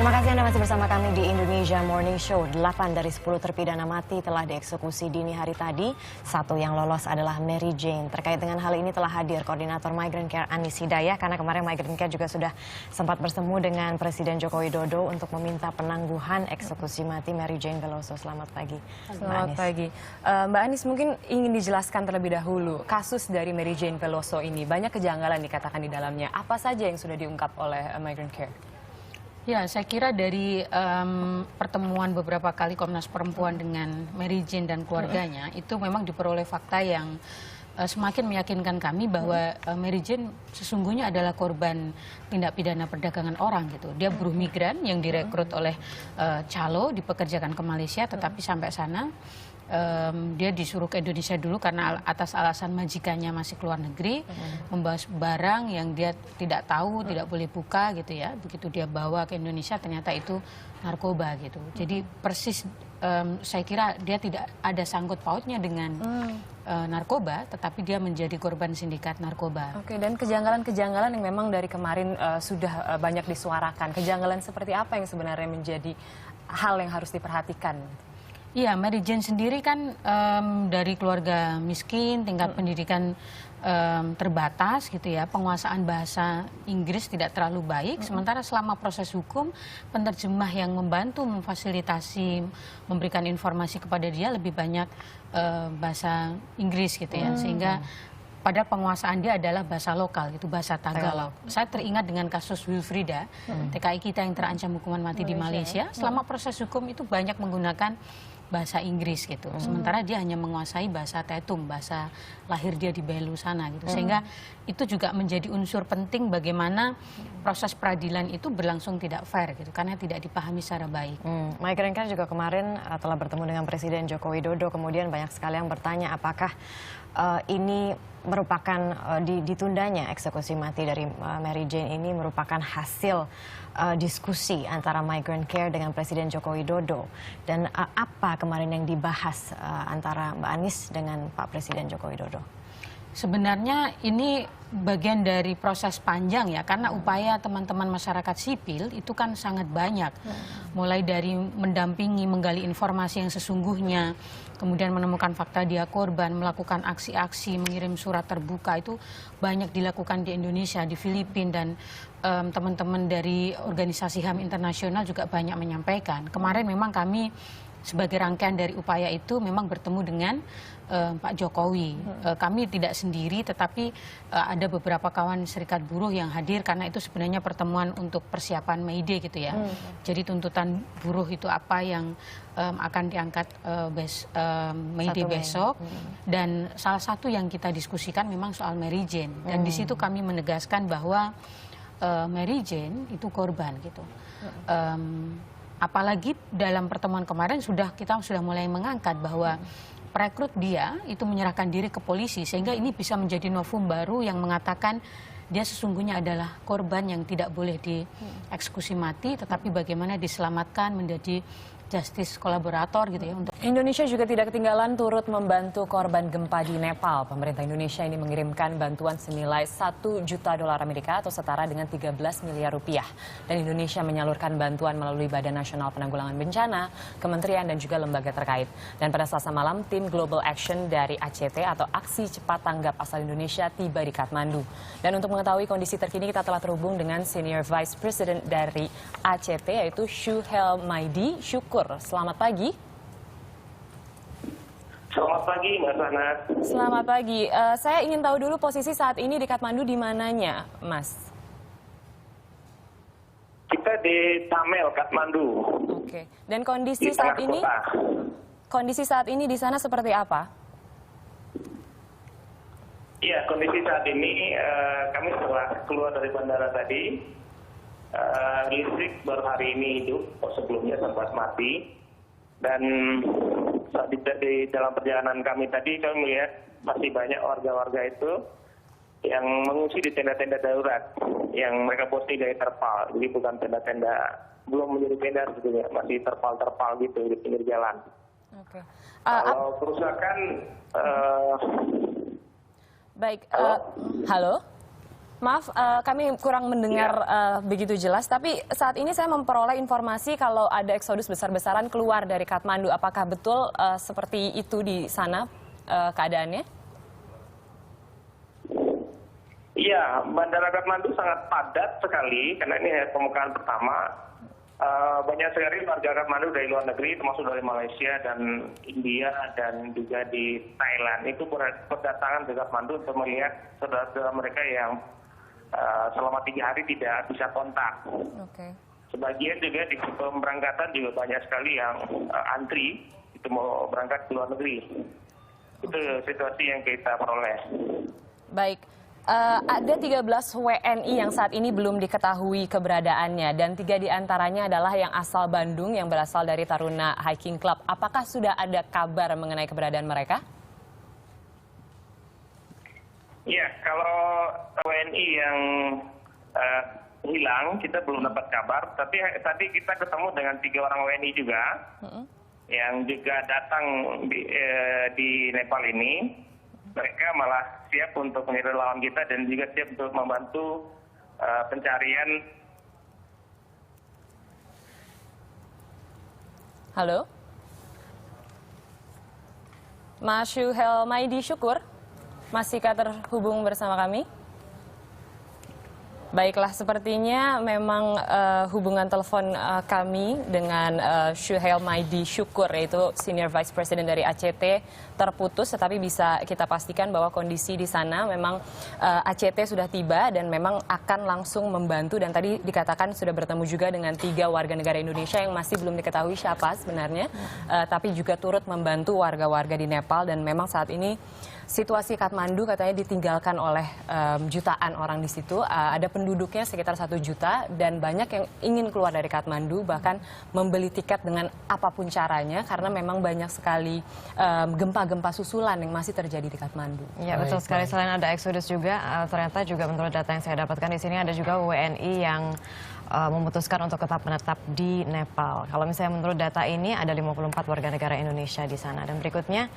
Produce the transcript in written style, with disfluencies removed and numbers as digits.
Terima kasih Anda masih bersama kami di Indonesia Morning Show. 8 dari 10 terpidana mati telah dieksekusi dini hari tadi. Satu yang lolos adalah Mary Jane. Terkait dengan hal ini telah hadir Koordinator Migrant Care Anis Hidayah, karena kemarin Migrant Care juga sudah sempat bertemu dengan Presiden Joko Widodo untuk meminta penangguhan eksekusi mati Mary Jane Veloso. Selamat pagi. Selamat pagi. Mbak Anis, mungkin ingin dijelaskan terlebih dahulu kasus dari Mary Jane Veloso ini. Banyak kejanggalan dikatakan di dalamnya. Apa saja yang sudah diungkap oleh Migrant Care? Ya, saya kira dari pertemuan beberapa kali Komnas Perempuan dengan Mary Jane dan keluarganya, itu memang diperoleh fakta yang semakin meyakinkan kami bahwa Mary Jane sesungguhnya adalah korban tindak pidana perdagangan orang gitu. Dia buruh migran yang direkrut oleh calo, dipekerjakan ke Malaysia, tetapi sampai sana dia disuruh ke Indonesia dulu karena atas alasan majikannya masih keluar negeri, membawa barang yang dia tidak tahu, tidak boleh buka gitu ya. Begitu dia bawa ke Indonesia ternyata itu narkoba gitu. Jadi persis saya kira dia tidak ada sangkut pautnya dengan narkoba, tetapi dia menjadi korban sindikat narkoba. Oke, dan kejanggalan-kejanggalan yang memang dari kemarin sudah banyak disuarakan. Kejanggalan seperti apa yang sebenarnya menjadi hal yang harus diperhatikan? Iya, Mary Jane sendiri kan dari keluarga miskin, tingkat pendidikan terbatas gitu ya, penguasaan bahasa Inggris tidak terlalu baik. Sementara selama proses hukum, penerjemah yang membantu memfasilitasi, memberikan informasi kepada dia lebih banyak bahasa Inggris gitu ya, sehingga pada penguasaan dia adalah bahasa lokal, itu bahasa Tagalog. Saya teringat dengan kasus Wilfrida, TKI kita yang terancam hukuman mati di Malaysia. Selama proses hukum itu banyak menggunakan bahasa Inggris gitu. Sementara dia hanya menguasai bahasa Tetum, bahasa lahir dia di Belu sana gitu. Sehingga itu juga menjadi unsur penting bagaimana proses peradilan itu berlangsung tidak fair gitu, karena tidak dipahami secara baik. Migrant Care juga kemarin telah bertemu dengan Presiden Joko Widodo, kemudian banyak sekali yang bertanya apakah ini merupakan ditundanya eksekusi mati dari Mary Jane ini merupakan hasil diskusi antara Migrant Care dengan Presiden Joko Widodo, dan apa kemarin yang dibahas antara Mbak Anis dengan Pak Presiden Joko Widodo? Sebenarnya ini bagian dari proses panjang ya, karena upaya teman-teman masyarakat sipil itu kan sangat banyak. Mulai dari mendampingi, menggali informasi yang sesungguhnya, kemudian menemukan fakta dia korban, melakukan aksi-aksi, mengirim surat terbuka, itu banyak dilakukan di Indonesia, di Filipina, dan teman-teman dari organisasi HAM internasional juga banyak menyampaikan. Kemarin memang kami sebagai rangkaian dari upaya itu memang bertemu dengan Pak Jokowi. Kami tidak sendiri, tetapi ada beberapa kawan serikat buruh yang hadir, karena itu sebenarnya pertemuan untuk persiapan May Day gitu ya. Jadi tuntutan buruh itu apa yang akan diangkat May Day besok. Dan salah satu yang kita diskusikan memang soal Mary Jane. Dan di situ kami menegaskan bahwa Mary Jane itu korban gitu. Apalagi dalam pertemuan kemarin kita sudah mulai mengangkat bahwa perekrut dia itu menyerahkan diri ke polisi, sehingga ini bisa menjadi novum baru yang mengatakan dia sesungguhnya adalah korban yang tidak boleh dieksekusi mati, tetapi bagaimana diselamatkan menjadi justice kolaborator gitu ya. Indonesia juga tidak ketinggalan turut membantu korban gempa di Nepal. Pemerintah Indonesia ini mengirimkan bantuan senilai 1 juta dolar Amerika atau setara dengan 13 miliar rupiah. Dan Indonesia menyalurkan bantuan melalui Badan Nasional Penanggulangan Bencana, kementerian dan juga lembaga terkait. Dan pada Selasa malam, tim Global Action dari ACT atau Aksi Cepat Tanggap asal Indonesia tiba di Kathmandu. Dan untuk mengetahui kondisi terkini, kita telah terhubung dengan Senior Vice President dari ACT, yaitu Syuhel Maidi. Syukur, selamat pagi. Selamat pagi, Mbak Sana. Selamat pagi. Saya ingin tahu dulu posisi saat ini di Kathmandu di mananya, Mas? Kita di Tamel, Kathmandu. Oke. Dan kondisi Di saat tengah ini, kota. kondisi saat ini di sana seperti apa? Iya, kondisi saat ini kami setelah keluar dari bandara tadi, listrik baru hari ini hidup, sebelumnya sempat mati. Dan di dalam perjalanan kami tadi, kami melihat masih banyak warga-warga itu yang mengungsi di tenda-tenda darurat yang mereka posting dari terpal. Jadi bukan tenda-tenda, belum menjadi tenda sebetulnya, masih terpal-terpal gitu di pinggir jalan. Oke. Kalau kerusakan, Baik. Halo? Maaf, kami kurang mendengar begitu jelas, tapi saat ini saya memperoleh informasi kalau ada eksodus besar-besaran keluar dari Kathmandu. Apakah betul seperti itu di sana keadaannya? Iya, Bandara Kathmandu sangat padat sekali karena ini pembukaan pertama. Banyak sekali warga Kathmandu dari luar negeri, termasuk dari Malaysia dan India dan juga di Thailand itu berdatangan ke Kathmandu untuk melihat saudara-saudara mereka yang selama 3 hari tidak bisa kontak. Oke. Sebagian juga di pemberangkatan juga banyak sekali yang antri itu mau berangkat ke luar negeri. Itu situasi yang kita peroleh. Baik. Ada 13 WNI yang saat ini belum diketahui keberadaannya dan 3 diantaranya adalah yang asal Bandung yang berasal dari Taruna Hiking Club. Apakah sudah ada kabar mengenai keberadaan mereka? Ya, kalau WNI yang hilang kita belum dapat kabar. Tapi tadi kita ketemu dengan 3 orang WNI juga yang juga datang di Nepal ini. Mereka malah siap untuk menjadi lawan kita dan juga siap untuk membantu pencarian. Halo, Mas Syuhel Maidi Syukur, masihkah terhubung bersama kami? Baiklah, sepertinya memang hubungan telepon kami dengan Syuhel Maidi Syukur, yaitu Senior Vice President dari ACT, terputus. Tetapi bisa kita pastikan bahwa kondisi di sana memang ACT sudah tiba dan memang akan langsung membantu. Dan tadi dikatakan sudah bertemu juga dengan 3 warga negara Indonesia yang masih belum diketahui siapa sebenarnya, tapi juga turut membantu warga-warga di Nepal. Dan memang saat ini situasi Kathmandu katanya ditinggalkan oleh jutaan orang di situ. Ada penduduknya sekitar 1 juta dan banyak yang ingin keluar dari Kathmandu, bahkan membeli tiket dengan apapun caranya karena memang banyak sekali gempa-gempa susulan yang masih terjadi di Kathmandu. Ya, betul sekali. Selain ada eksodus juga, ternyata juga menurut data yang saya dapatkan di sini ada juga WNI yang memutuskan untuk tetap menetap di Nepal. Kalau misalnya menurut data ini ada 54 warga negara Indonesia di sana. Dan berikutnya